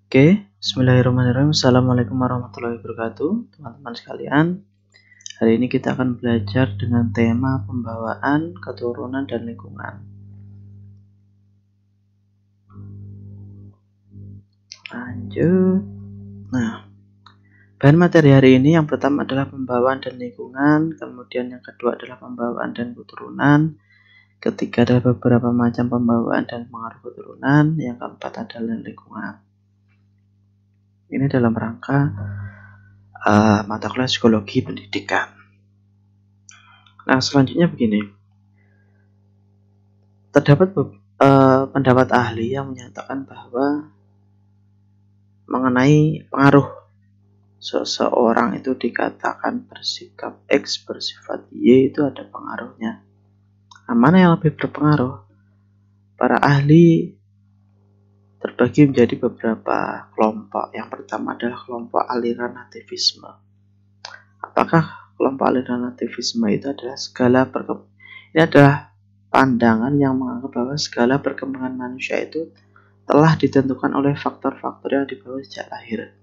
Oke, bismillahirrahmanirrahim. Assalamualaikum warahmatullahi wabarakatuh, teman-teman sekalian. Hari ini kita akan belajar dengan tema pembawaan, keturunan, dan lingkungan. Lanjut. Nah, bahan materi hari ini yang pertama adalah pembawaan dan lingkungan, kemudian yang kedua adalah pembawaan dan keturunan, ketiga adalah beberapa macam pembawaan dan pengaruh keturunan, yang keempat adalah lingkungan. Ini dalam rangka mata kuliah psikologi pendidikan. Nah, selanjutnya begini. Terdapat pendapat ahli yang menyatakan bahwa mengenai pengaruh seseorang itu dikatakan bersikap X bersifat Y itu ada pengaruhnya. Nah, mana yang lebih berpengaruh? Para ahli terbagi menjadi beberapa kelompok. Yang pertama adalah kelompok aliran nativisme. Apakah kelompok aliran nativisme itu adalah ini adalah pandangan yang menganggap bahwa segala perkembangan manusia itu telah ditentukan oleh faktor-faktor yang dibawa sejak lahir.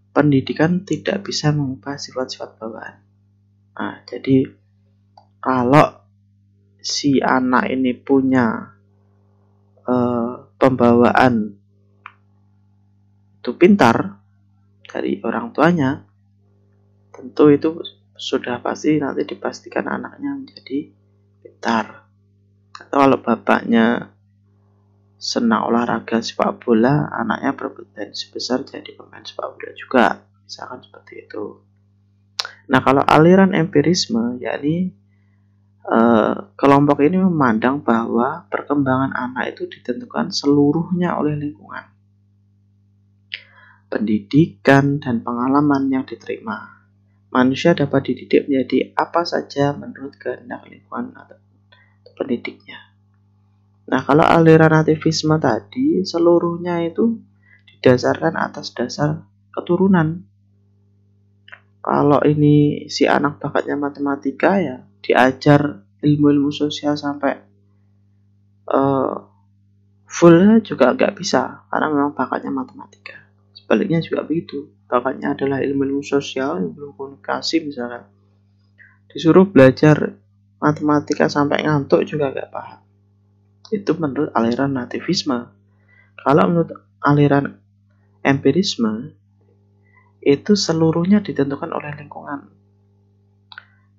Pendidikan tidak bisa mengubah sifat-sifat bawaan. Nah, jadi kalau si anak ini punya pembawaan itu pintar dari orang tuanya, tentu itu sudah pasti nanti dipastikan anaknya menjadi pintar. Atau kalau bapaknya senang olahraga sepak bola, anaknya berpotensi besar jadi pemain sepak bola juga, misalkan seperti itu. Nah, kalau aliran empirisme, yakni kelompok ini memandang bahwa perkembangan anak itu ditentukan seluruhnya oleh lingkungan, pendidikan, dan pengalaman yang diterima. Manusia dapat dididik menjadi apa saja menurut kehendak lingkungan atau pendidiknya. Nah, kalau aliran nativisme tadi, seluruhnya itu didasarkan atas dasar keturunan. Kalau ini si anak bakatnya matematika, ya diajar ilmu-ilmu sosial sampai full juga nggak bisa, karena memang bakatnya matematika. Sebaliknya juga begitu, bakatnya adalah ilmu-ilmu sosial, ilmu komunikasi misalnya. Disuruh belajar matematika sampai ngantuk juga nggak paham. Itu menurut aliran nativisme. Kalau menurut aliran empirisme, itu seluruhnya ditentukan oleh lingkungan.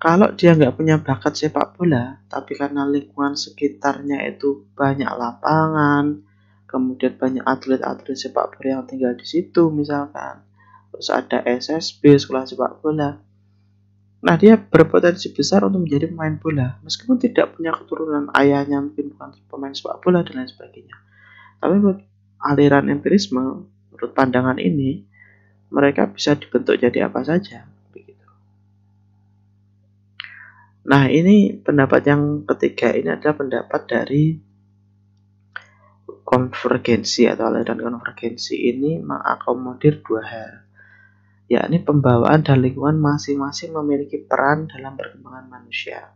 Kalau dia nggak punya bakat sepak bola, tapi karena lingkungan sekitarnya itu banyak lapangan, kemudian banyak atlet-atlet sepak bola yang tinggal di situ misalkan, terus ada SSB, sekolah sepak bola. Nah, dia berpotensi besar untuk menjadi pemain bola, meskipun tidak punya keturunan, ayahnya mungkin bukan pemain sepak bola dan lain sebagainya. Tapi menurut aliran empirisme, menurut pandangan ini, mereka bisa dibentuk jadi apa saja. Begitu. Nah, ini pendapat yang ketiga ini adalah pendapat dari konvergensi atau aliran konvergensi ini mengakomodir dua hal, yakni pembawaan dan lingkungan masing-masing memiliki peran dalam perkembangan manusia.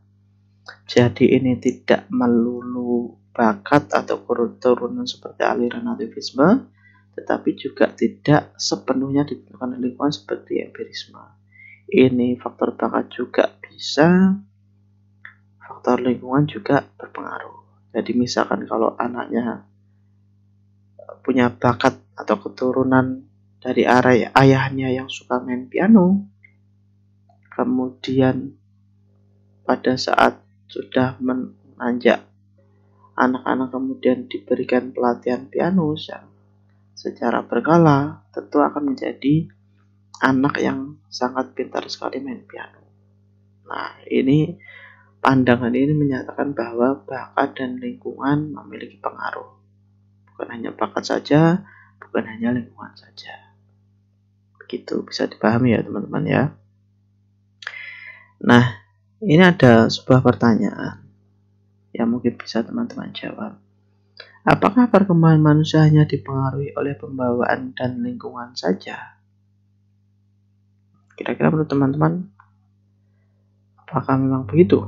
Jadi ini tidak melulu bakat atau keturunan seperti aliran nativisme, tetapi juga tidak sepenuhnya ditentukan oleh lingkungan seperti empirisme. Ini faktor bakat juga bisa, faktor lingkungan juga berpengaruh. Jadi misalkan kalau anaknya punya bakat atau keturunan dari ayahnya yang suka main piano, kemudian pada saat sudah menanjak anak-anak kemudian diberikan pelatihan piano secara berkala, tentu akan menjadi anak yang sangat pintar sekali main piano. Nah, ini pandangan ini menyatakan bahwa bakat dan lingkungan memiliki pengaruh. Bukan hanya bakat saja, bukan hanya lingkungan saja. Begitu bisa dipahami ya teman-teman ya. Nah, ini ada sebuah pertanyaan yang mungkin bisa teman-teman jawab. Apakah perkembangan manusia hanya dipengaruhi oleh pembawaan dan lingkungan saja? Kira-kira menurut teman-teman, apakah memang begitu?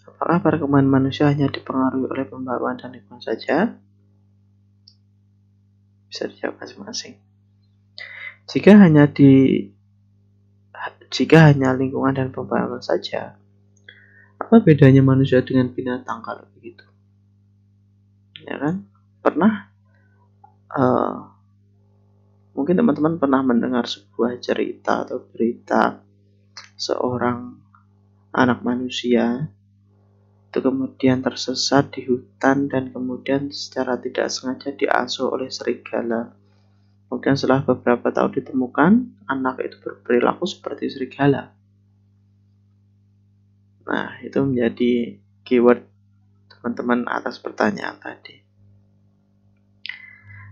Apakah perkembangan manusia hanya dipengaruhi oleh pembawaan dan lingkungan saja? Bisa dijawab masing-masing. Jika hanya lingkungan dan pembawaan saja, apa bedanya manusia dengan binatang kalau begitu? Ya kan? Mungkin teman-teman pernah mendengar sebuah cerita atau berita seorang anak manusia itu kemudian tersesat di hutan dan kemudian secara tidak sengaja diasuh oleh serigala. Kemudian setelah beberapa tahun ditemukan, anak itu berperilaku seperti serigala. Nah, itu menjadi keyword teman-teman atas pertanyaan tadi.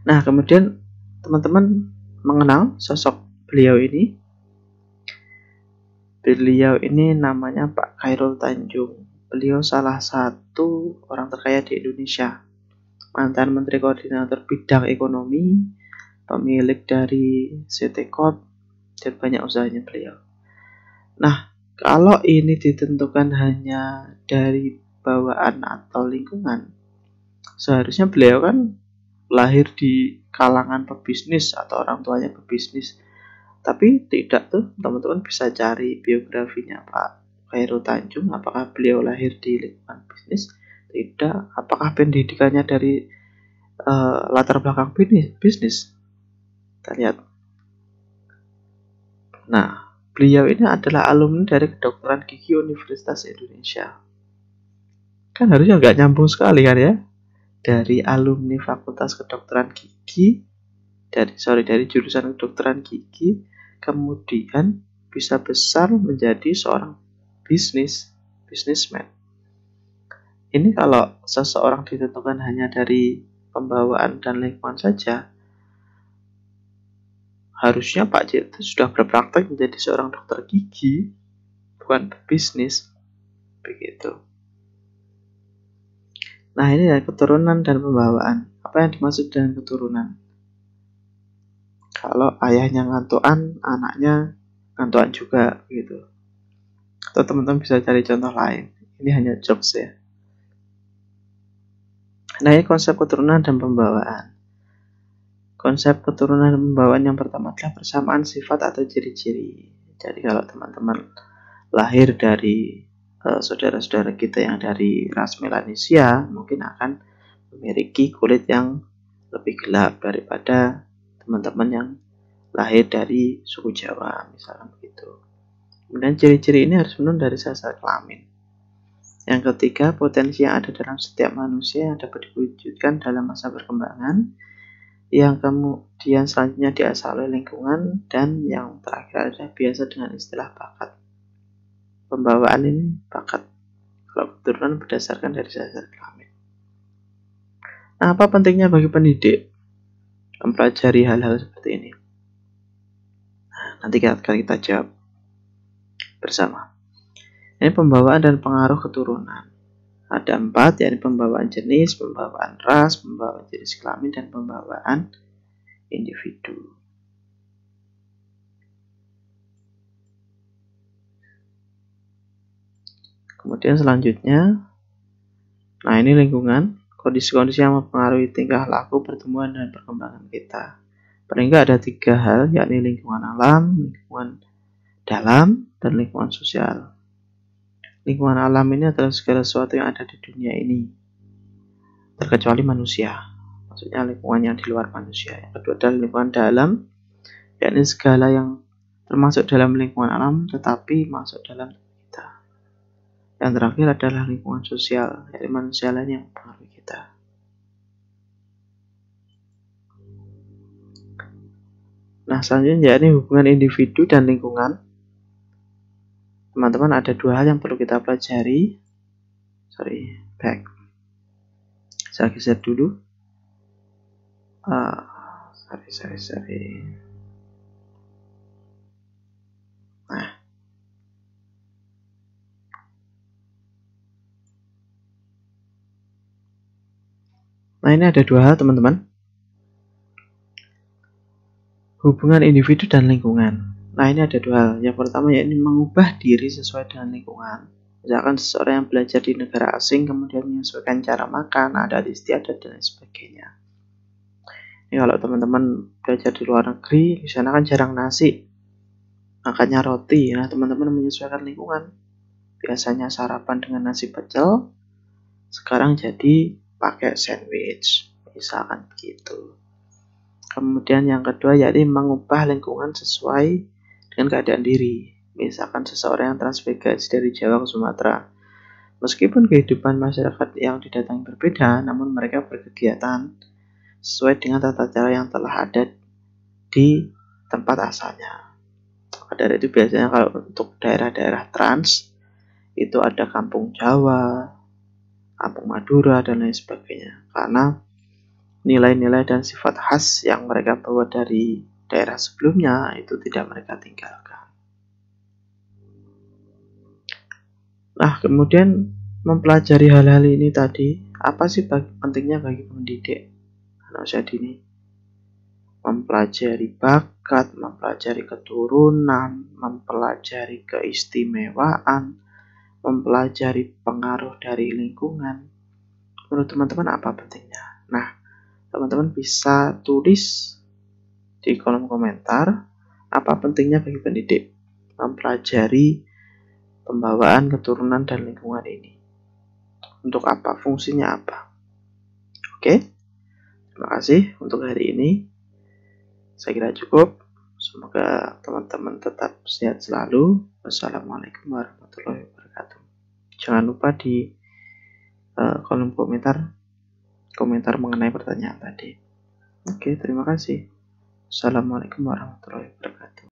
Nah, kemudian teman-teman mengenal sosok beliau ini. Beliau ini namanya Pak Khairul Tanjung. Beliau salah satu orang terkaya di Indonesia. Mantan Menteri Koordinator Bidang Ekonomi, pemilik dari CT Corp, dan banyak usahanya beliau. Nah, kalau ini ditentukan hanya dari bawaan atau lingkungan, seharusnya beliau kan lahir di kalangan pebisnis atau orang tuanya pebisnis. Tapi tidak tuh, teman-teman bisa cari biografinya Pak Khairul Tanjung. Apakah beliau lahir di lingkungan bisnis? Tidak. Apakah pendidikannya dari latar belakang bisnis? Kita lihat. Nah, beliau ini adalah alumni dari kedokteran gigi Universitas Indonesia. Kan harusnya nggak nyambung sekali kan ya? Dari alumni Fakultas Kedokteran Gigi, dari jurusan kedokteran gigi, kemudian bisa besar menjadi seorang businessman. Ini kalau seseorang ditentukan hanya dari pembawaan dan lingkungan saja, harusnya Pak J itu sudah berpraktek menjadi seorang dokter gigi, bukan bisnis. Begitu. Nah, ini ya keturunan dan pembawaan. Apa yang dimaksud dengan keturunan? Kalau ayahnya ngantuan, anaknya ngantuan juga gitu. Atau teman-teman bisa cari contoh lain. Ini hanya jokes ya. Nah, ini konsep keturunan dan pembawaan. Konsep keturunan dan pembawaan yang pertama adalah persamaan sifat atau ciri-ciri. Jadi kalau teman-teman lahir dari saudara-saudara kita yang dari ras Melanesia, mungkin akan memiliki kulit yang lebih gelap daripada teman-teman yang lahir dari suku Jawa, misalnya begitu. Kemudian ciri-ciri ini harus penuh dari sel-sel kelamin. Yang ketiga, potensi yang ada dalam setiap manusia yang dapat diwujudkan dalam masa perkembangan, yang kemudian selanjutnya diasah oleh lingkungan, dan yang terakhir adalah biasa dengan istilah bakat. Pembawaan ini bakat, kalau keturunan berdasarkan dari sel-sel kelamin. Nah, apa pentingnya bagi pendidik mempelajari hal-hal seperti ini? Nah, nanti akan kita jawab bersama. Ini pembawaan dan pengaruh keturunan. Ada 4, yaitu pembawaan jenis, pembawaan ras, pembawaan jenis kelamin, dan pembawaan individu. Kemudian selanjutnya, nah ini lingkungan, kondisi-kondisi yang mempengaruhi tingkah laku, pertumbuhan, dan perkembangan kita. Paling enggak ada 3 hal, yakni lingkungan alam, lingkungan dalam, dan lingkungan sosial. Lingkungan alam ini adalah segala sesuatu yang ada di dunia ini, terkecuali manusia. Maksudnya lingkungan yang di luar manusia. Yang kedua adalah lingkungan dalam, yakni segala yang termasuk dalam lingkungan alam tetapi masuk dalam kita. Yang terakhir adalah lingkungan sosial, yakni manusia lain yang mempengaruhi kita. Nah, selanjutnya yakni hubungan individu dan lingkungan. Teman-teman, ada 2 hal yang perlu kita pelajari. Saya geser dulu. Nah, ini ada 2 hal teman-teman. Hubungan individu dan lingkungan. Nah, ini ada 2 hal. Yang pertama yakni mengubah diri sesuai dengan lingkungan. Misalkan seseorang yang belajar di negara asing kemudian menyesuaikan cara makan, adat istiadat, dan sebagainya. Ini kalau teman-teman belajar di luar negeri, di sana kan jarang nasi, makannya roti. Nah, teman-teman menyesuaikan lingkungan. Biasanya sarapan dengan nasi pecel, sekarang jadi pakai sandwich, misalkan begitu. Kemudian yang kedua yaitu mengubah lingkungan sesuai dengan keadaan diri. Misalkan seseorang yang transmigrasi dari Jawa ke Sumatera. Meskipun kehidupan masyarakat yang didatangi berbeda, namun mereka berkegiatan sesuai dengan tata cara yang telah ada di tempat asalnya. Dari itu biasanya kalau untuk daerah-daerah trans, itu ada kampung Jawa, kampung Madura, dan lain sebagainya. Karena nilai-nilai dan sifat khas yang mereka bawa dari daerah sebelumnya itu tidak mereka tinggalkan. Nah, kemudian mempelajari hal-hal ini tadi, apa sih pentingnya bagi pendidik anak usia dini? Mempelajari bakat, mempelajari keturunan, mempelajari keistimewaan, mempelajari pengaruh dari lingkungan. Menurut teman-teman apa pentingnya? Nah, teman-teman bisa tulis di kolom komentar apa pentingnya bagi pendidik mempelajari pembawaan keturunan dan lingkungan ini. Untuk apa? Fungsinya apa? Oke, terima kasih untuk hari ini. Saya kira cukup. Semoga teman-teman tetap sehat selalu. Wassalamualaikum warahmatullahi wabarakatuh. Jangan lupa di kolom komentar mengenai pertanyaan tadi. Oke, terima kasih. Assalamualaikum warahmatullahi wabarakatuh.